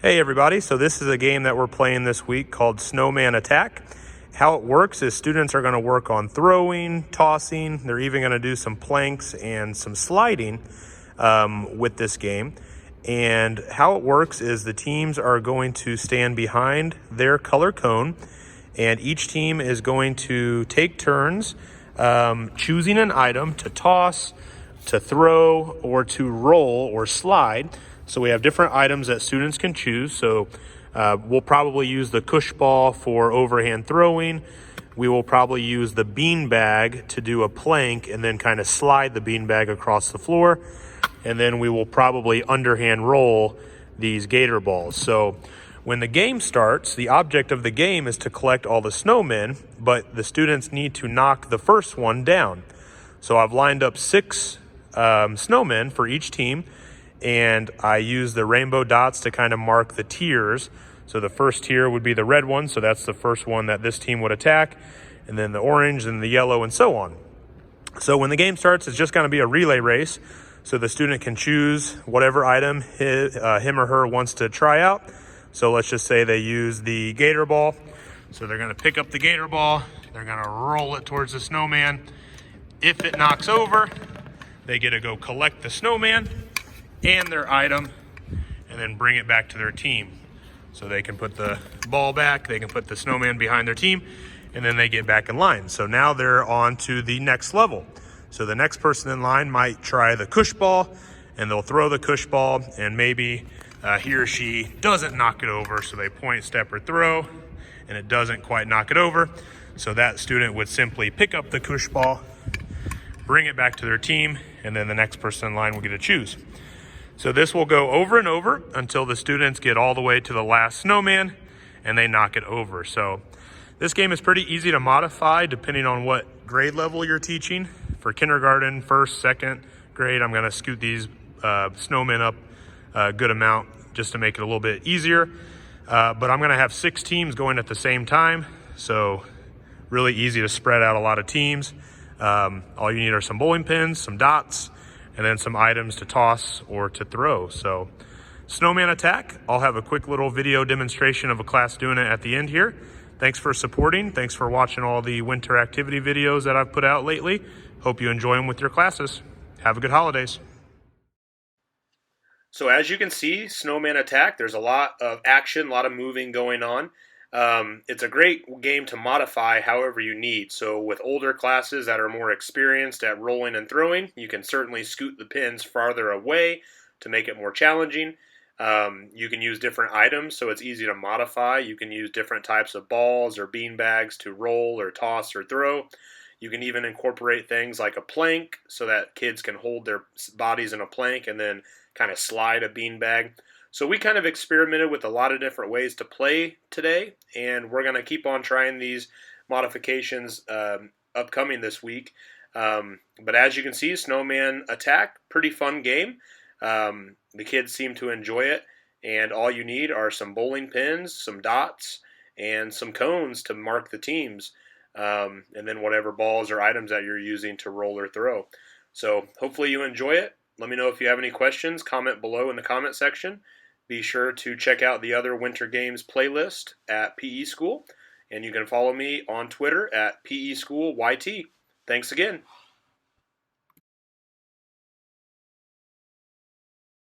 Hey everybody, so this is a game that we're playing this week called Snowman Attack. How it works is students are going to work on throwing, tossing, they're even going to do some planks and some sliding with this game. And how it works is the teams are going to stand behind their color cone, and each team is going to take turns choosing an item to toss, to throw, or to roll or slide. So we have different items that students can choose. So we'll probably use the Koosh ball for overhand throwing. We will probably use the bean bag to do a plank and then kind of slide the bean bag across the floor. And then we will probably underhand roll these Gator balls. So when the game starts, the object of the game is to collect all the snowmen, but the students need to knock the first one down. So I've lined up 6 snowmen for each team, and I use the rainbow dots to kind of mark the tiers. So the first tier would be the red one, so that's the first one that this team would attack, and then the orange and the yellow and so on. So when the game starts, it's just going to be a relay race. So the student can choose whatever item him or her wants to try out. So let's just say they use the Gator ball. So they're going to pick up the Gator ball, they're going to roll it towards the snowman. If it knocks over, they get to go collect the snowman and their item and then bring it back to their team. So they can put the ball back, they can put the snowman behind their team, and then they get back in line. So now they're on to the next level. So the next person in line might try the Koosh ball, and they'll throw the Koosh ball, and maybe he or she doesn't knock it over. So they point, step, or throw, and it doesn't quite knock it over. So that student would simply pick up the Koosh ball, bring it back to their team, and then the next person in line will get to choose. So this will go over and over until the students get all the way to the last snowman and they knock it over. So this game is pretty easy to modify depending on what grade level you're teaching. For kindergarten, first, second grade, I'm gonna scoot these snowmen up a good amount just to make it a little bit easier. But I'm gonna have 6 teams going at the same time. So really easy to spread out a lot of teams. All you need are some bowling pins, some dots, and then some items to toss or to throw. So Snowman Attack, I'll have a quick little video demonstration of a class doing it at the end here. Thanks for supporting. Thanks for watching all the winter activity videos that I've put out lately. Hope you enjoy them with your classes. Have a good holidays. So as you can see, Snowman Attack, there's a lot of action, a lot of moving going on. It's a great game to modify however you need. So with older classes that are more experienced at rolling and throwing, you can certainly scoot the pins farther away to make it more challenging. You can use different items, so it's easy to modify. You can use different types of balls or bean bags to roll or toss or throw. You can even incorporate things like a plank so that kids can hold their bodies in a plank and then kind of slide a bean bag. So we kind of experimented with a lot of different ways to play today, and we're going to keep on trying these modifications upcoming this week. But as you can see, Snowman Attack, pretty fun game. The kids seem to enjoy it, and all you need are some bowling pins, some dots, and some cones to mark the teams, and then whatever balls or items that you're using to roll or throw. So hopefully you enjoy it. Let me know if you have any questions. Comment below in the comment section. Be sure to check out the other Winter Games playlist at PE School, and you can follow me on Twitter at PE School YT. Thanks again.